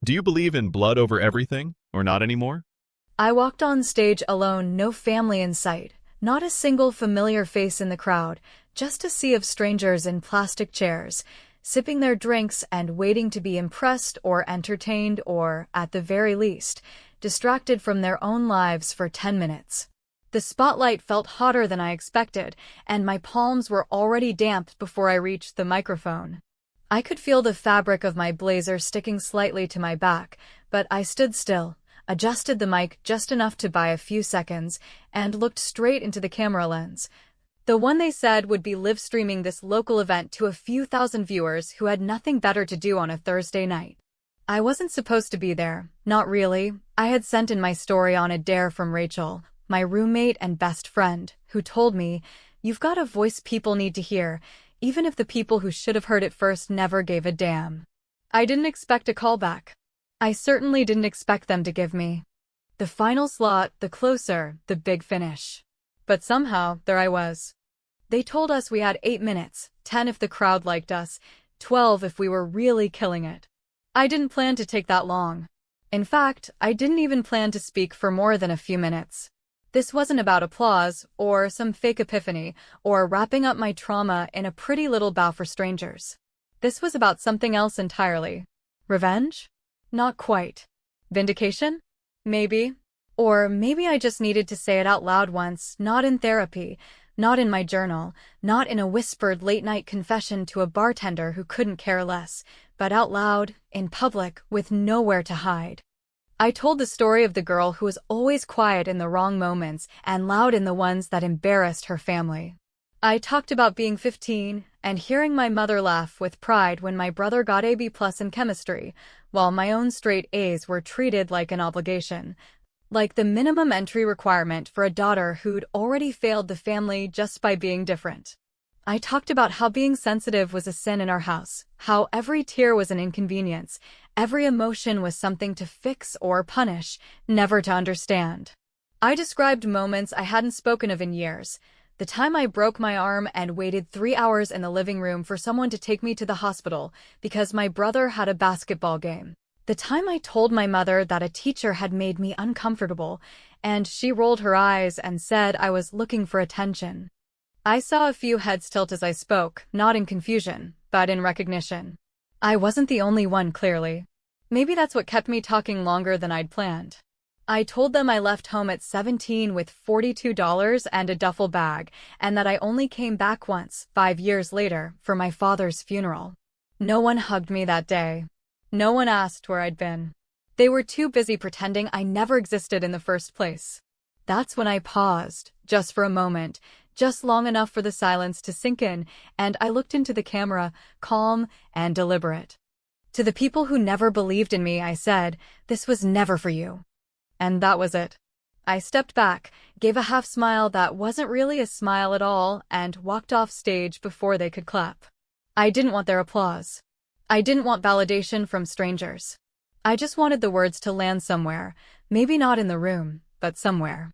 Do you believe in blood over everything, or not anymore? I walked on stage alone, no family in sight, not a single familiar face in the crowd, just a sea of strangers in plastic chairs, sipping their drinks and waiting to be impressed or entertained or, at the very least, distracted from their own lives for 10 minutes. The spotlight felt hotter than I expected, and my palms were already damp before I reached the microphone. I could feel the fabric of my blazer sticking slightly to my back, but I stood still, adjusted the mic just enough to buy a few seconds, and looked straight into the camera lens. The one they said would be live streaming this local event to a few thousand viewers who had nothing better to do on a Thursday night. I wasn't supposed to be there, not really. I had sent in my story on a dare from Rachel, my roommate and best friend, who told me, "You've got a voice people need to hear, even if the people who should have heard it first never gave a damn." I didn't expect a callback. I certainly didn't expect them to give me the final slot, the closer, the big finish. But somehow, there I was. They told us we had 8 minutes, 10 if the crowd liked us, 12 if we were really killing it. I didn't plan to take that long. In fact, I didn't even plan to speak for more than a few minutes. This wasn't about applause, or some fake epiphany, or wrapping up my trauma in a pretty little bow for strangers. This was about something else entirely. Revenge? Not quite. Vindication? Maybe. Or maybe I just needed to say it out loud once, not in therapy, not in my journal, not in a whispered late-night confession to a bartender who couldn't care less, but out loud, in public, with nowhere to hide. I told the story of the girl who was always quiet in the wrong moments and loud in the ones that embarrassed her family. I talked about being 15 and hearing my mother laugh with pride when my brother got a B+ in chemistry, while my own straight A's were treated like an obligation, like the minimum entry requirement for a daughter who'd already failed the family just by being different. I talked about how being sensitive was a sin in our house, how every tear was an inconvenience, every emotion was something to fix or punish, never to understand. I described moments I hadn't spoken of in years. The time I broke my arm and waited 3 hours in the living room for someone to take me to the hospital because my brother had a basketball game. The time I told my mother that a teacher had made me uncomfortable, and she rolled her eyes and said I was looking for attention. I saw a few heads tilt as I spoke, not in confusion, but in recognition. I wasn't the only one, clearly. Maybe that's what kept me talking longer than I'd planned. I told them I left home at 17 with $42 and a duffel bag, and that I only came back once, 5 years later, for my father's funeral. No one hugged me that day. No one asked where I'd been. They were too busy pretending I never existed in the first place. That's when I paused, just for a moment, just long enough for the silence to sink in, and I looked into the camera, calm and deliberate. To the people who never believed in me, I said, "This was never for you." And that was it. I stepped back, gave a half smile that wasn't really a smile at all, and walked off stage before they could clap. I didn't want their applause. I didn't want validation from strangers. I just wanted the words to land somewhere, maybe not in the room, but somewhere.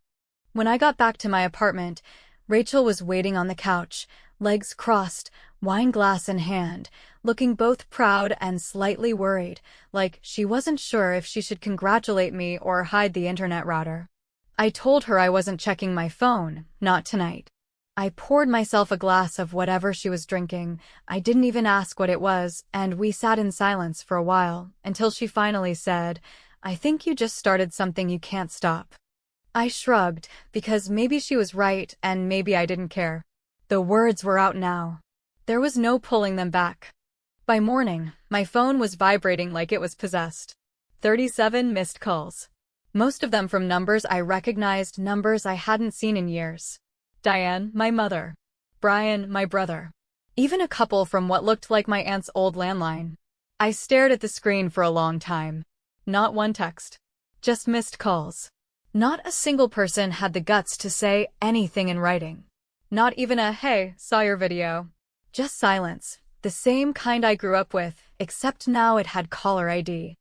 When I got back to my apartment, Rachel was waiting on the couch, legs crossed, wine glass in hand, looking both proud and slightly worried, like she wasn't sure if she should congratulate me or hide the internet router. I told her I wasn't checking my phone, not tonight. I poured myself a glass of whatever she was drinking. I didn't even ask what it was, and we sat in silence for a while, until she finally said, "I think you just started something you can't stop." I shrugged, because maybe she was right and maybe I didn't care. The words were out now. There was no pulling them back. By morning, my phone was vibrating like it was possessed. 37 missed calls. Most of them from numbers I recognized, numbers I hadn't seen in years. Diane, my mother. Brian, my brother. Even a couple from what looked like my aunt's old landline. I stared at the screen for a long time. Not one text. Just missed calls. Not a single person had the guts to say anything in writing. Not even a, "Hey, saw your video." Just silence, the same kind I grew up with, except now it had caller ID.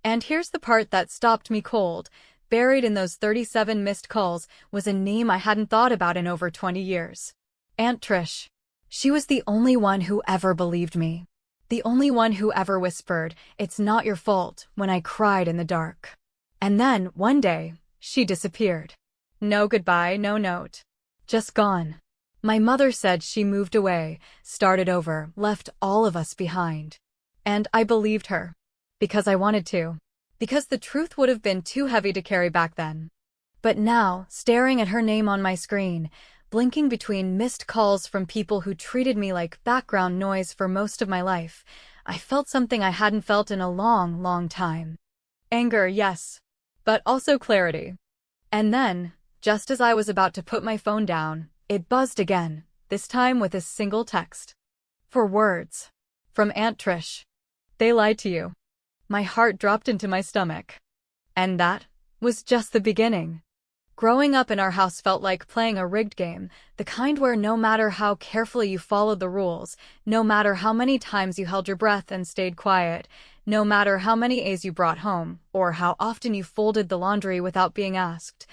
And here's the part that stopped me cold. Buried in those 37 missed calls was a name I hadn't thought about in over 20 years. Aunt Trish. She was the only one who ever believed me. The only one who ever whispered, "It's not your fault," when I cried in the dark. And then, one day, she disappeared. No goodbye, no note. Just gone. My mother said she moved away, started over, left all of us behind. And I believed her. Because I wanted to. Because the truth would have been too heavy to carry back then. But now, staring at her name on my screen, blinking between missed calls from people who treated me like background noise for most of my life, I felt something I hadn't felt in a long, long time. Anger, yes. But also clarity. And then, just as I was about to put my phone down, it buzzed again, this time with a single text. 4 words. From Aunt Trish. "They lied to you." My heart dropped into my stomach. And that was just the beginning. Growing up in our house felt like playing a rigged game, the kind where no matter how carefully you followed the rules, no matter how many times you held your breath and stayed quiet, no matter how many A's you brought home, or how often you folded the laundry without being asked,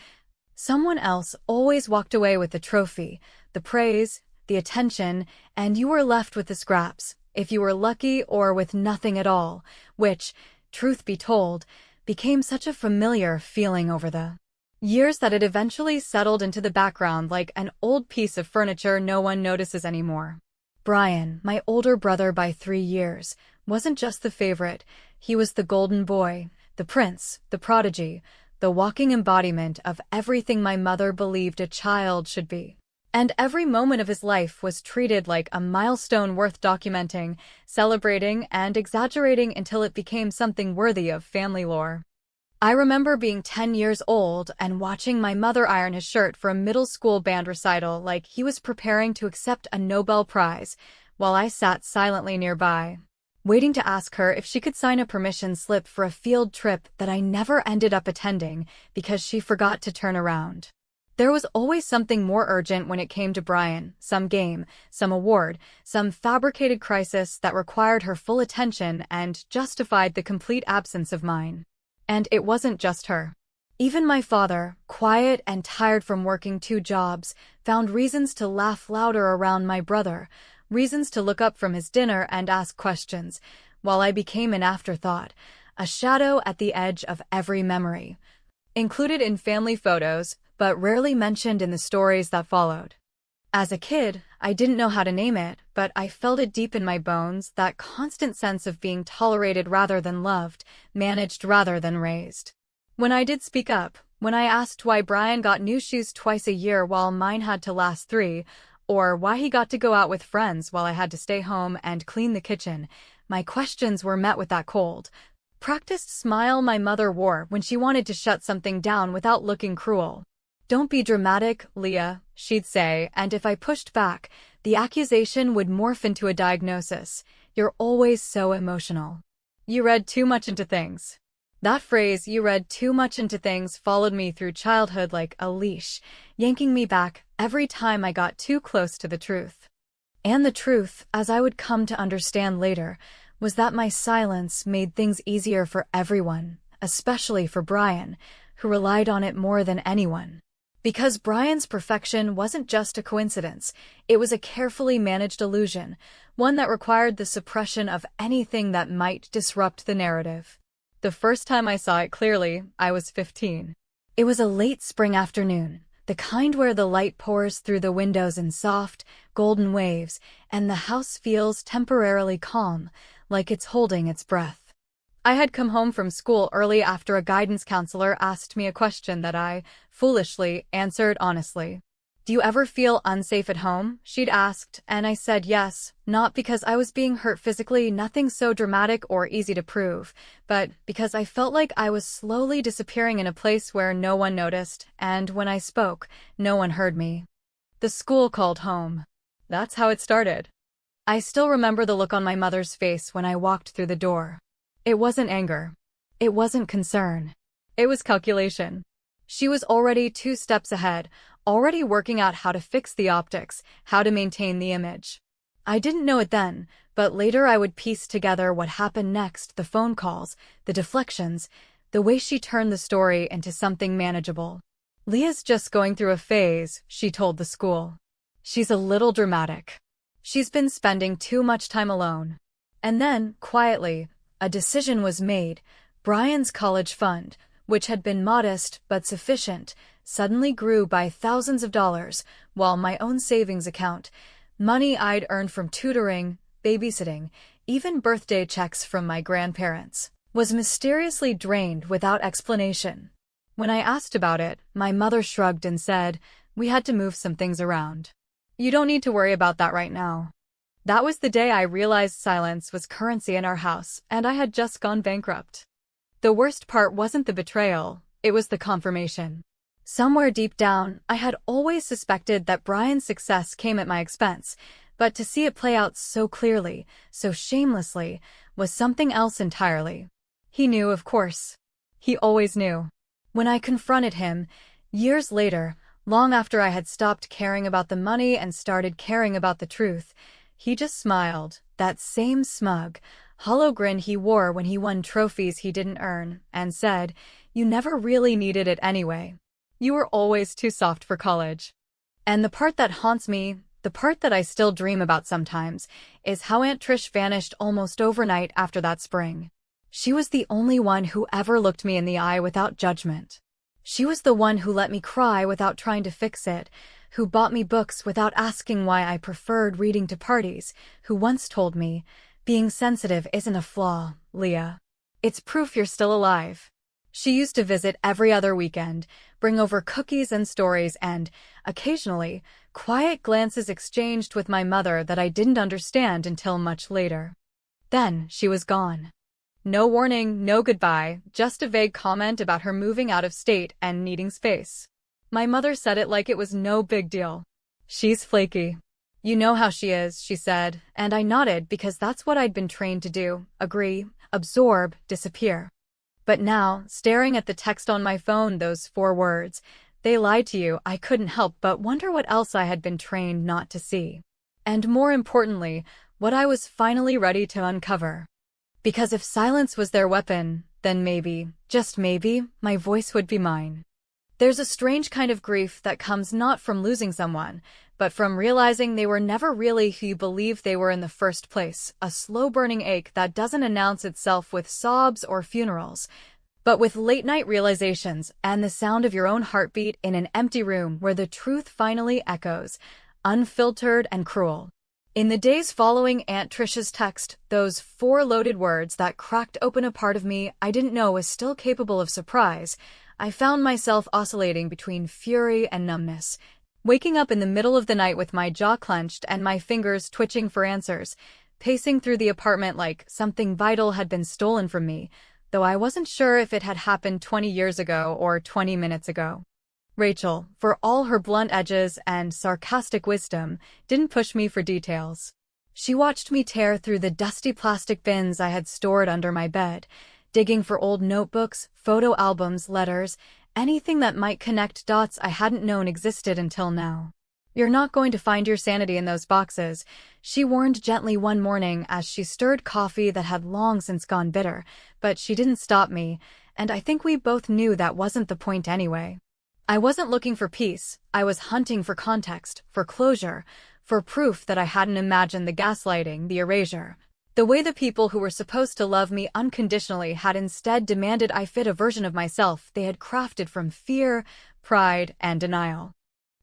someone else always walked away with the trophy, the praise, the attention, and you were left with the scraps, if you were lucky, or with nothing at all, which, truth be told, became such a familiar feeling over the years that it eventually settled into the background like an old piece of furniture no one notices anymore. Brian, my older brother by 3 years, wasn't just the favorite, he was the golden boy, the prince, the prodigy, the walking embodiment of everything my mother believed a child should be. And every moment of his life was treated like a milestone worth documenting, celebrating, and exaggerating until it became something worthy of family lore. I remember being 10 years old and watching my mother iron his shirt for a middle school band recital like he was preparing to accept a Nobel Prize, while I sat silently nearby, waiting to ask her if she could sign a permission slip for a field trip that I never ended up attending because she forgot to turn around. There was always something more urgent when it came to Brian, some game, some award, some fabricated crisis that required her full attention and justified the complete absence of mine. And it wasn't just her. Even my father, quiet and tired from working 2 jobs, found reasons to laugh louder around my brother, reasons to look up from his dinner and ask questions, while I became an afterthought, a shadow at the edge of every memory, included in family photos, but rarely mentioned in the stories that followed. As a kid, I didn't know how to name it, but I felt it deep in my bones, that constant sense of being tolerated rather than loved, managed rather than raised. When I did speak up, when I asked why Brian got new shoes twice a year while mine had to last 3, or why he got to go out with friends while I had to stay home and clean the kitchen, my questions were met with that cold, practiced smile my mother wore when she wanted to shut something down without looking cruel. "Don't be dramatic, Leah," she'd say, and if I pushed back, the accusation would morph into a diagnosis. "You're always so emotional. You read too much into things." That phrase, "you read too much into things," followed me through childhood like a leash, yanking me back every time I got too close to the truth. And the truth, as I would come to understand later, was that my silence made things easier for everyone, especially for Brian, who relied on it more than anyone. Because Brian's perfection wasn't just a coincidence, it was a carefully managed illusion, one that required the suppression of anything that might disrupt the narrative. The first time I saw it clearly, I was 15. It was a late spring afternoon, the kind where the light pours through the windows in soft, golden waves, and the house feels temporarily calm, like it's holding its breath. I had come home from school early after a guidance counselor asked me a question that I, foolishly, answered honestly. "Do you ever feel unsafe at home?" she'd asked, and I said yes, not because I was being hurt physically, nothing so dramatic or easy to prove, but because I felt like I was slowly disappearing in a place where no one noticed, and when I spoke, no one heard me. The school called home. That's how it started. I still remember the look on my mother's face when I walked through the door. It wasn't anger. It wasn't concern. It was calculation. She was already 2 steps ahead, already working out how to fix the optics, how to maintain the image. I didn't know it then, but later I would piece together what happened next, the phone calls, the deflections, the way she turned the story into something manageable. "Leah's just going through a phase," she told the school. "She's a little dramatic. She's been spending too much time alone." And then, quietly, a decision was made. Brian's college fund, which had been modest but sufficient, suddenly grew by thousands of dollars, while my own savings account, money I'd earned from tutoring, babysitting, even birthday checks from my grandparents, was mysteriously drained without explanation. When I asked about it, my mother shrugged and said, "We had to move some things around. You don't need to worry about that right now." That was the day I realized silence was currency in our house, and I had just gone bankrupt. The worst part wasn't the betrayal, it was the confirmation. Somewhere deep down, I had always suspected that Brian's success came at my expense, but to see it play out so clearly, so shamelessly, was something else entirely. He knew, of course. He always knew. When I confronted him, years later, long after I had stopped caring about the money and started caring about the truth, he just smiled, that same smug, hollow grin he wore when he won trophies he didn't earn, and said, "You never really needed it anyway. You were always too soft for college." And the part that haunts me, the part that I still dream about sometimes, is how Aunt Trish vanished almost overnight after that spring. She was the only one who ever looked me in the eye without judgment. She was the one who let me cry without trying to fix it, who bought me books without asking why I preferred reading to parties, who once told me, "Being sensitive isn't a flaw, Leah. It's proof you're still alive." She used to visit every other weekend, bring over cookies and stories, and, occasionally, quiet glances exchanged with my mother that I didn't understand until much later. Then she was gone. No warning, no goodbye, just a vague comment about her moving out of state and needing space. My mother said it like it was no big deal. "She's flaky. You know how she is," she said, and I nodded because that's what I'd been trained to do, agree, absorb, disappear. But now, staring at the text on my phone, those 4 words, "They lied to you," I couldn't help but wonder what else I had been trained not to see. And more importantly, what I was finally ready to uncover. Because if silence was their weapon, then maybe, just maybe, my voice would be mine. There's a strange kind of grief that comes not from losing someone, but from realizing they were never really who you believed they were in the first place, a slow-burning ache that doesn't announce itself with sobs or funerals, but with late-night realizations and the sound of your own heartbeat in an empty room where the truth finally echoes, unfiltered and cruel. In the days following Aunt Trish's text, those 4 loaded words that cracked open a part of me I didn't know was still capable of surprise, I found myself oscillating between fury and numbness, waking up in the middle of the night with my jaw clenched and my fingers twitching for answers, pacing through the apartment like something vital had been stolen from me, though I wasn't sure if it had happened 20 years ago or 20 minutes ago. Rachel, for all her blunt edges and sarcastic wisdom, didn't push me for details. She watched me tear through the dusty plastic bins I had stored under my bed, digging for old notebooks, photo albums, letters, anything that might connect dots I hadn't known existed until now. "You're not going to find your sanity in those boxes," she warned gently one morning as she stirred coffee that had long since gone bitter, but she didn't stop me, and I think we both knew that wasn't the point anyway. I wasn't looking for peace, I was hunting for context, for closure, for proof that I hadn't imagined the gaslighting, the erasure. The way the people who were supposed to love me unconditionally had instead demanded I fit a version of myself they had crafted from fear, pride, and denial.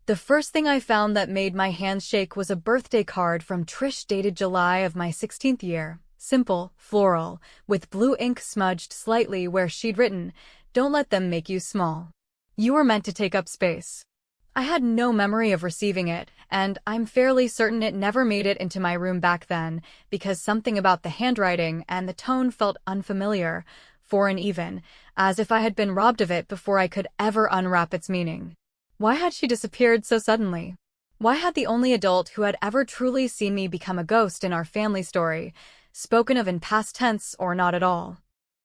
The first thing I found that made my hands shake was a birthday card from Trish dated July of my 16th year. Simple, floral, with blue ink smudged slightly where she'd written, "Don't let them make you small. You were meant to take up space." I had no memory of receiving it, and I'm fairly certain it never made it into my room back then, because something about the handwriting and the tone felt unfamiliar, foreign even, as if I had been robbed of it before I could ever unwrap its meaning. Why had she disappeared so suddenly? Why had the only adult who had ever truly seen me become a ghost in our family story, spoken of in past tense or not at all?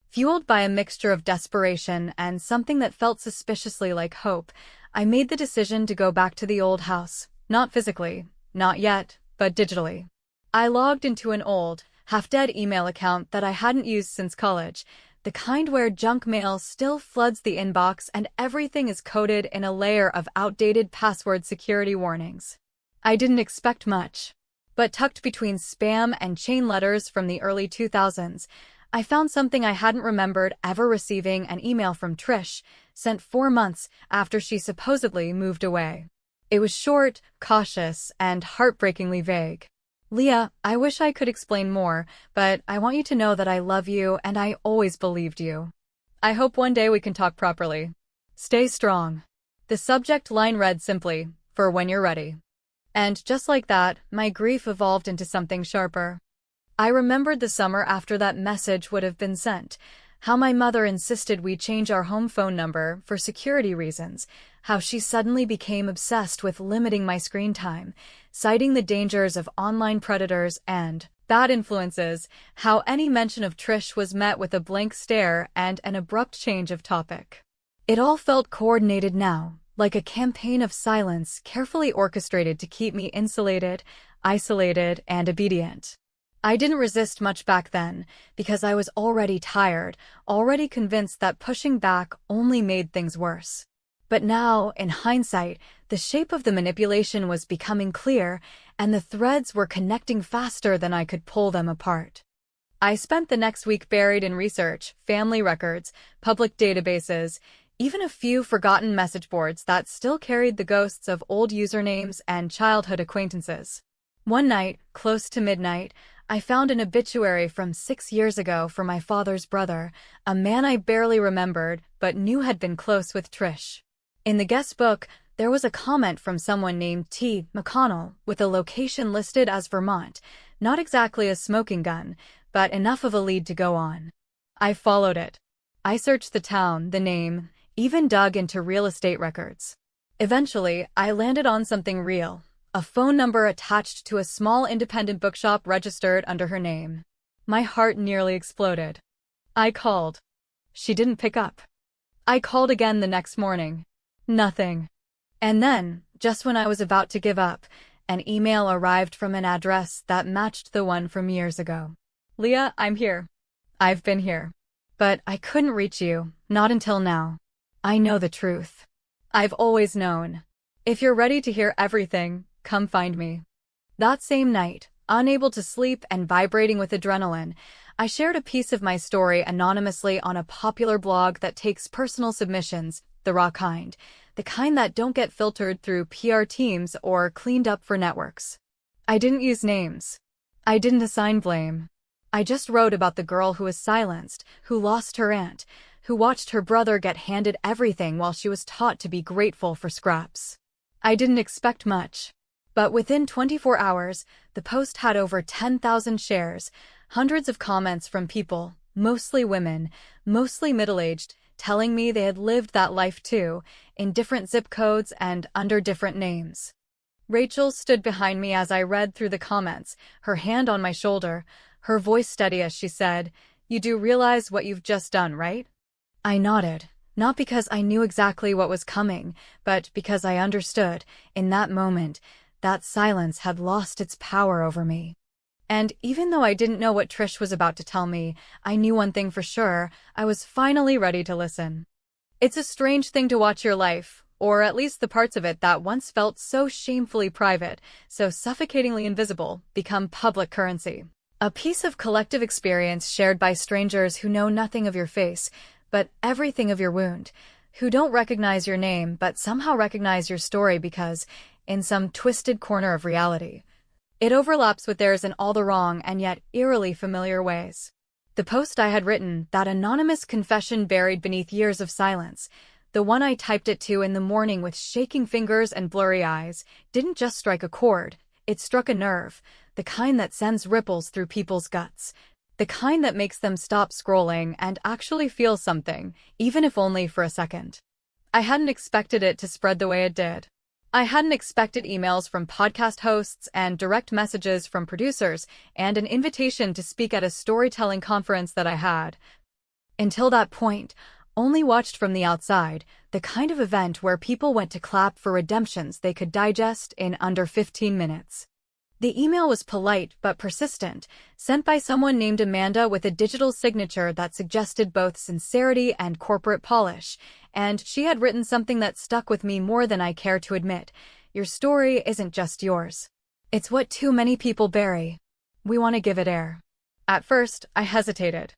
Fueled by a mixture of desperation and something that felt suspiciously like hope, I made the decision to go back to the old house, not physically, not yet, but digitally. I logged into an old, half-dead email account that I hadn't used since college, the kind where junk mail still floods the inbox and everything is coated in a layer of outdated password security warnings. I didn't expect much. But tucked between spam and chain letters from the early 2000s, I found something I hadn't remembered ever receiving: an email from Trish, sent 4 months after she supposedly moved away. It was short, cautious, and heartbreakingly vague. "Leah, I wish I could explain more, but I want you to know that I love you and I always believed you. I hope one day we can talk properly. Stay strong." The subject line read simply, "For when you're ready." And just like that, my grief evolved into something sharper. I remembered the summer after that message would have been sent, how my mother insisted we change our home phone number for security reasons, how she suddenly became obsessed with limiting my screen time, citing the dangers of online predators and bad influences, how any mention of Trish was met with a blank stare and an abrupt change of topic. It all felt coordinated now, like a campaign of silence carefully orchestrated to keep me insulated, isolated, and obedient. I didn't resist much back then, because I was already tired, already convinced that pushing back only made things worse. But now, in hindsight, the shape of the manipulation was becoming clear, and the threads were connecting faster than I could pull them apart. I spent the next week buried in research, family records, public databases, even a few forgotten message boards that still carried the ghosts of old usernames and childhood acquaintances. One night, close to midnight, I found an obituary from 6 years ago for my father's brother, a man I barely remembered but knew had been close with Trish. In the guest book, there was a comment from someone named T. McConnell, with a location listed as Vermont, not exactly a smoking gun, but enough of a lead to go on. I followed it. I searched the town, the name, even dug into real estate records. Eventually, I landed on something real. A phone number attached to a small independent bookshop registered under her name. My heart nearly exploded. I called. She didn't pick up. I called again the next morning. Nothing. And then, just when I was about to give up, an email arrived from an address that matched the one from years ago. "Leah, I'm here. I've been here. But I couldn't reach you, not until now. I know the truth. I've always known. If you're ready to hear everything, come find me." That same night, unable to sleep and vibrating with adrenaline, I shared a piece of my story anonymously on a popular blog that takes personal submissions, the raw kind, the kind that don't get filtered through PR teams or cleaned up for networks. I didn't use names. I didn't assign blame. I just wrote about the girl who was silenced, who lost her aunt, who watched her brother get handed everything while she was taught to be grateful for scraps. I didn't expect much. But within 24 hours, the post had over 10,000 shares, hundreds of comments from people, mostly women, mostly middle-aged, telling me they had lived that life too, in different zip codes and under different names. Rachel stood behind me as I read through the comments, her hand on my shoulder, her voice steady as she said, "You do realize what you've just done, right?" I nodded, not because I knew exactly what was coming, but because I understood, in that moment, that silence had lost its power over me. And even though I didn't know what Trish was about to tell me, I knew one thing for sure: I was finally ready to listen. It's a strange thing to watch your life, or at least the parts of it that once felt so shamefully private, so suffocatingly invisible, become public currency. A piece of collective experience shared by strangers who know nothing of your face, but everything of your wound, who don't recognize your name but somehow recognize your story because, in some twisted corner of reality, it overlaps with theirs in all the wrong and yet eerily familiar ways. The post I had written, that anonymous confession buried beneath years of silence, the one I typed it to in the morning with shaking fingers and blurry eyes, didn't just strike a chord, it struck a nerve, the kind that sends ripples through people's guts, the kind that makes them stop scrolling and actually feel something, even if only for a second. I hadn't expected it to spread the way it did. I hadn't expected emails from podcast hosts and direct messages from producers and an invitation to speak at a storytelling conference that I had, until that point, only watched from the outside, the kind of event where people went to clap for redemptions they could digest in under 15 minutes. The email was polite but persistent, sent by someone named Amanda with a digital signature that suggested both sincerity and corporate polish, and she had written something that stuck with me more than I care to admit: "Your story isn't just yours. It's what too many people bury. We want to give it air. At first, I hesitated.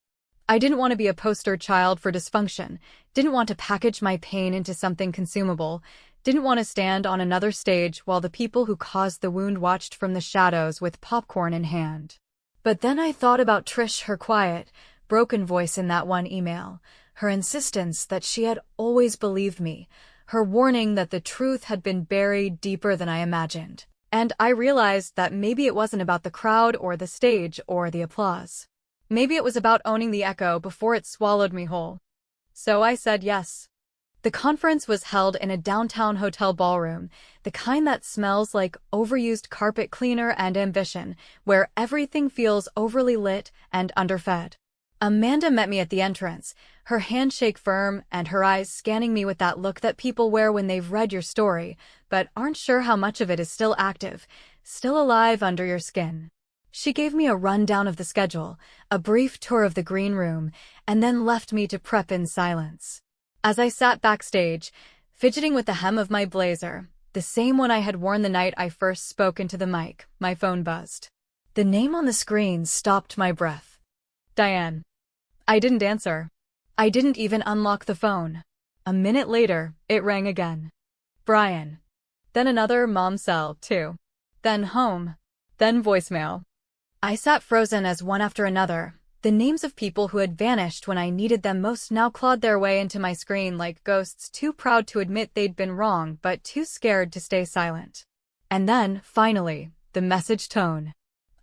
I didn't want to be a poster child for dysfunction, didn't want to package my pain into something consumable, didn't want to stand on another stage while the people who caused the wound watched from the shadows with popcorn in hand. But then I thought about Trish, her quiet, broken voice in that one email, her insistence that she had always believed me, her warning that the truth had been buried deeper than I imagined. And I realized that maybe it wasn't about the crowd or the stage or the applause. Maybe it was about owning the echo before it swallowed me whole. So I said yes. The conference was held in a downtown hotel ballroom, the kind that smells like overused carpet cleaner and ambition, where everything feels overly lit and underfed. Amanda met me at the entrance, her handshake firm and her eyes scanning me with that look that people wear when they've read your story, but aren't sure how much of it is still active, still alive under your skin. She gave me a rundown of the schedule, a brief tour of the green room, and then left me to prep in silence. As I sat backstage, fidgeting with the hem of my blazer, the same one I had worn the night I first spoke into the mic, my phone buzzed. The name on the screen stopped my breath. Diane. I didn't answer. I didn't even unlock the phone. A minute later, it rang again. Brian. Then another mom cell, too. Then home. Then voicemail. I sat frozen as one after another. The names of people who had vanished when I needed them most now clawed their way into my screen like ghosts, too proud to admit they'd been wrong but too scared to stay silent. And then, finally, the message tone.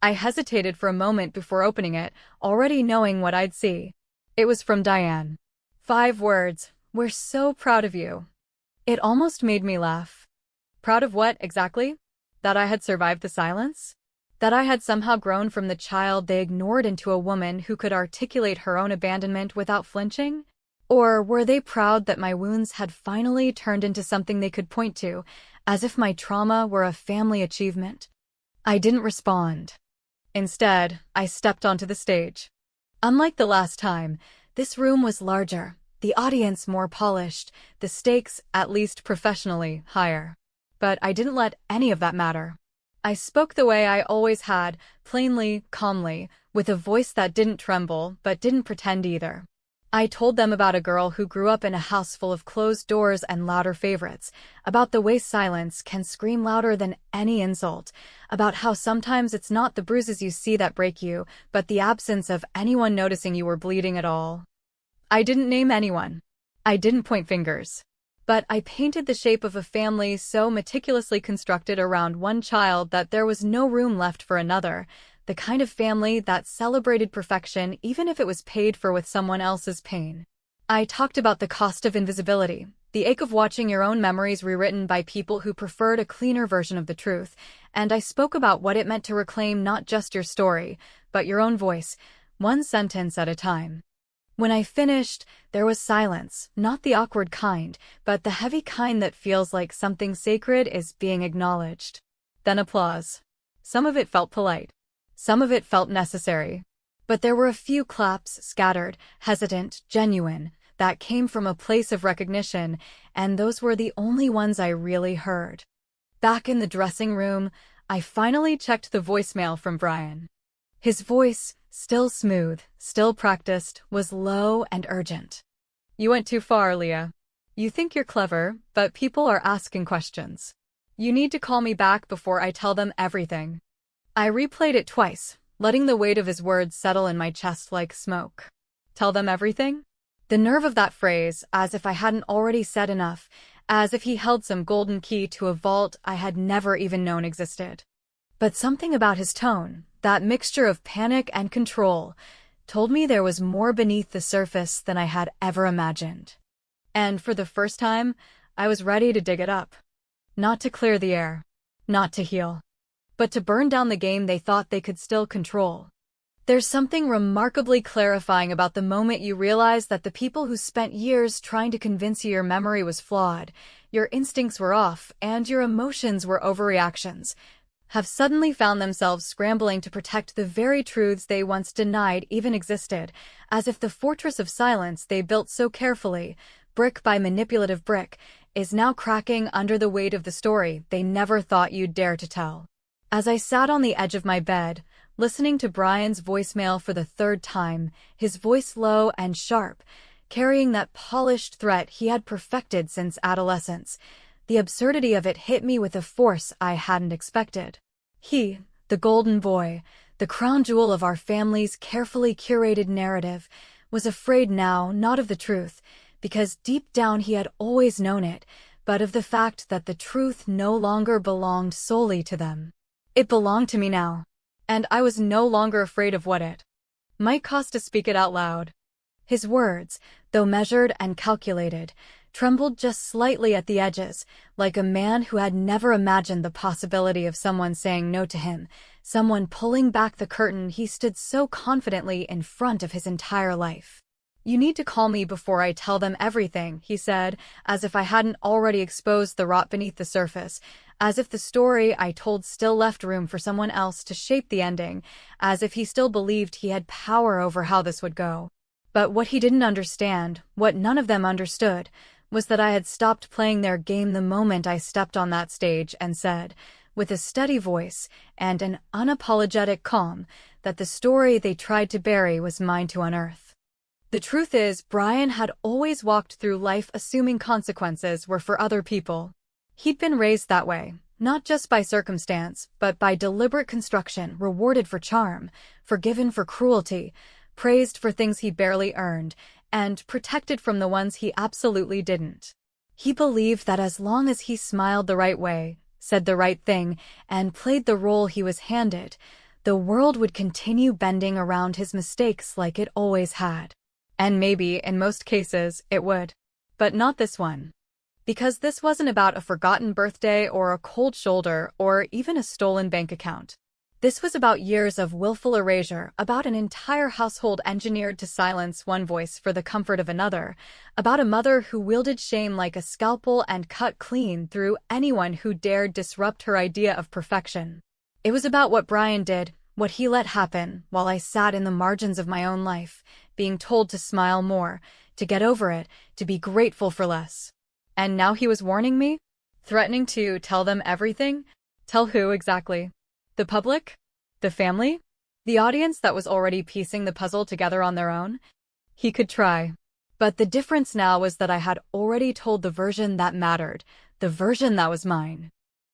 I hesitated for a moment before opening it, already knowing what I'd see. It was from Diane. 5 words. We're so proud of you. It almost made me laugh. Proud of what, exactly? That I had survived the silence? That I had somehow grown from the child they ignored into a woman who could articulate her own abandonment without flinching? Or were they proud that my wounds had finally turned into something they could point to, as if my trauma were a family achievement? I didn't respond. Instead, I stepped onto the stage. Unlike the last time, this room was larger, the audience more polished, the stakes, at least professionally, higher. But I didn't let any of that matter. I spoke the way I always had, plainly, calmly, with a voice that didn't tremble but didn't pretend either. I told them about a girl who grew up in a house full of closed doors and louder favorites, about the way silence can scream louder than any insult, about how sometimes it's not the bruises you see that break you, but the absence of anyone noticing you were bleeding at all. I didn't name anyone. I didn't point fingers. But I painted the shape of a family so meticulously constructed around one child that there was no room left for another, the kind of family that celebrated perfection even if it was paid for with someone else's pain. I talked about the cost of invisibility, the ache of watching your own memories rewritten by people who preferred a cleaner version of the truth, and I spoke about what it meant to reclaim not just your story, but your own voice, one sentence at a time. When I finished, there was silence, not the awkward kind, but the heavy kind that feels like something sacred is being acknowledged. Then applause. Some of it felt polite. Some of it felt necessary. But there were a few claps, scattered, hesitant, genuine, that came from a place of recognition, and those were the only ones I really heard. Back in the dressing room, I finally checked the voicemail from Brian. His voice, still smooth, still practiced, was low and urgent. You went too far, Leah. You think you're clever, but people are asking questions. You need to call me back before I tell them everything. I replayed it twice, letting the weight of his words settle in my chest like smoke. Tell them everything? The nerve of that phrase, as if I hadn't already said enough, as if he held some golden key to a vault I had never even known existed. But something about his tone, that mixture of panic and control, told me there was more beneath the surface than I had ever imagined. And for the first time, I was ready to dig it up. Not to clear the air, not to heal, but to burn down the game they thought they could still control. There's something remarkably clarifying about the moment you realize that the people who spent years trying to convince you your memory was flawed, your instincts were off, and your emotions were overreactions, have suddenly found themselves scrambling to protect the very truths they once denied even existed, as if the fortress of silence they built so carefully, brick by manipulative brick, is now cracking under the weight of the story they never thought you'd dare to tell. As I sat on the edge of my bed, listening to Brian's voicemail for the third time, his voice low and sharp, carrying that polished threat he had perfected since adolescence, the absurdity of it hit me with a force I hadn't expected. He, the golden boy, the crown jewel of our family's carefully curated narrative, was afraid now not of the truth, because deep down he had always known it, but of the fact that the truth no longer belonged solely to them. It belonged to me now, and I was no longer afraid of what it might cost to speak it out loud. His words, though measured and calculated, trembled just slightly at the edges, like a man who had never imagined the possibility of someone saying no to him, someone pulling back the curtain he stood so confidently in front of his entire life. "You need to call me before I tell them everything," he said, as if I hadn't already exposed the rot beneath the surface, as if the story I told still left room for someone else to shape the ending, as if he still believed he had power over how this would go. But what he didn't understand, what none of them understood, was that I had stopped playing their game the moment I stepped on that stage and said, with a steady voice and an unapologetic calm, that the story they tried to bury was mine to unearth. The truth is, Brian had always walked through life assuming consequences were for other people. He'd been raised that way, not just by circumstance, but by deliberate construction, rewarded for charm, forgiven for cruelty, praised for things he barely earned, and protected from the ones he absolutely didn't. He believed that as long as he smiled the right way, said the right thing, and played the role he was handed, the world would continue bending around his mistakes like it always had. And maybe, in most cases, it would. But not this one. Because this wasn't about a forgotten birthday or a cold shoulder or even a stolen bank account. This was about years of willful erasure, about an entire household engineered to silence one voice for the comfort of another, about a mother who wielded shame like a scalpel and cut clean through anyone who dared disrupt her idea of perfection. It was about what Brian did, what he let happen, while I sat in the margins of my own life, being told to smile more, to get over it, to be grateful for less. And now he was warning me? Threatening to tell them everything? Tell who exactly? The public? The family? The audience that was already piecing the puzzle together on their own? He could try. But the difference now was that I had already told the version that mattered, the version that was mine.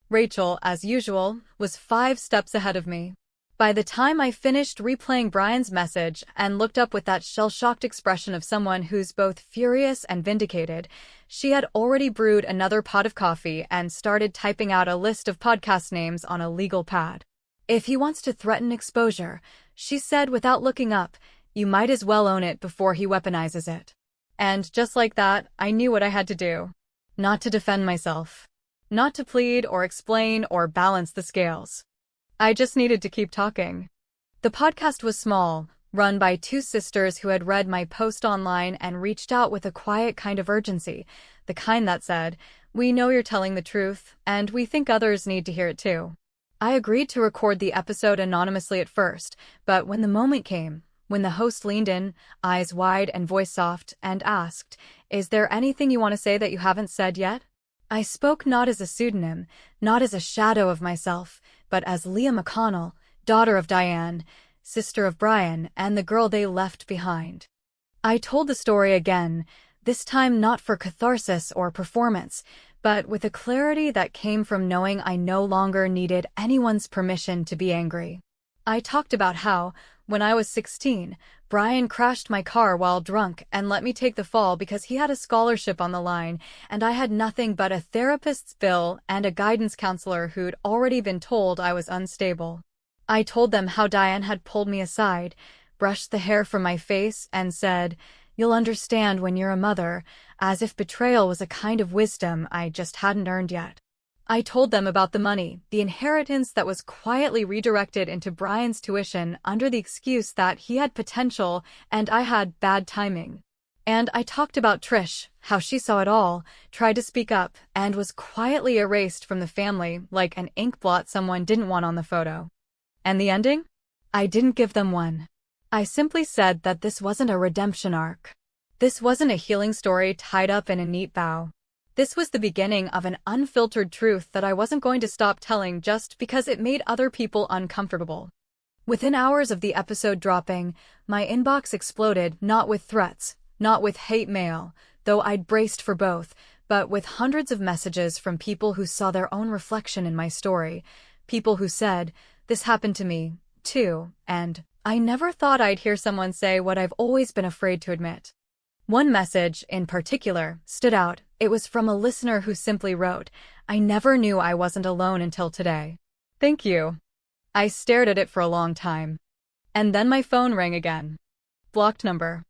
Rachel, as usual, was 5 steps ahead of me. By the time I finished replaying Brian's message and looked up with that shell-shocked expression of someone who's both furious and vindicated, she had already brewed another pot of coffee and started typing out a list of podcast names on a legal pad. "If he wants to threaten exposure," she said without looking up, "you might as well own it before he weaponizes it." And just like that, I knew what I had to do. Not to defend myself. Not to plead or explain or balance the scales. I just needed to keep talking. The podcast was small, run by 2 sisters who had read my post online and reached out with a quiet kind of urgency, the kind that said, "We know you're telling the truth, and we think others need to hear it too." I agreed to record the episode anonymously at first, but when the moment came, when the host leaned in, eyes wide and voice soft, and asked, "Is there anything you want to say that you haven't said yet?" I spoke not as a pseudonym, not as a shadow of myself, but as Leah McConnell, daughter of Diane, sister of Brian, and the girl they left behind. I told the story again, this time not for catharsis or performance, but with a clarity that came from knowing I no longer needed anyone's permission to be angry. I talked about how, when I was 16, Brian crashed my car while drunk and let me take the fall because he had a scholarship on the line, and I had nothing but a therapist's bill and a guidance counselor who'd already been told I was unstable. I told them how Diane had pulled me aside, brushed the hair from my face, and said, "You'll understand when you're a mother," as if betrayal was a kind of wisdom I just hadn't earned yet. I told them about the money, the inheritance that was quietly redirected into Brian's tuition under the excuse that he had potential and I had bad timing. And I talked about Trish, how she saw it all, tried to speak up, and was quietly erased from the family like an ink blot someone didn't want on the photo. And the ending? I didn't give them one. I simply said that this wasn't a redemption arc. This wasn't a healing story tied up in a neat bow. This was the beginning of an unfiltered truth that I wasn't going to stop telling just because it made other people uncomfortable. Within hours of the episode dropping, my inbox exploded, not with threats, not with hate mail, though I'd braced for both, but with hundreds of messages from people who saw their own reflection in my story. People who said, "This happened to me, too," and "I never thought I'd hear someone say what I've always been afraid to admit." One message, in particular, stood out. It was from a listener who simply wrote, "I never knew I wasn't alone until today. Thank you." I stared at it for a long time. And then my phone rang again. Blocked number.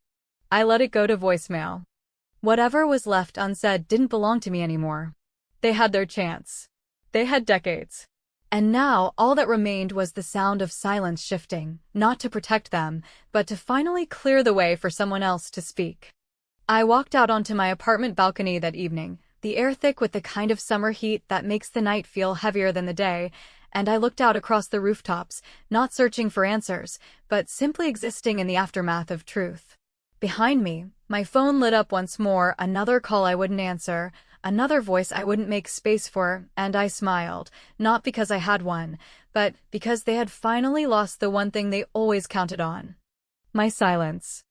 I let it go to voicemail. Whatever was left unsaid didn't belong to me anymore. They had their chance. They had decades. And now all that remained was the sound of silence shifting, not to protect them, but to finally clear the way for someone else to speak. I walked out onto my apartment balcony that evening, the air thick with the kind of summer heat that makes the night feel heavier than the day, and I looked out across the rooftops, not searching for answers, but simply existing in the aftermath of truth. Behind me, my phone lit up once more, another call I wouldn't answer, another voice I wouldn't make space for, and I smiled, not because I had one, but because they had finally lost the one thing they always counted on. My silence.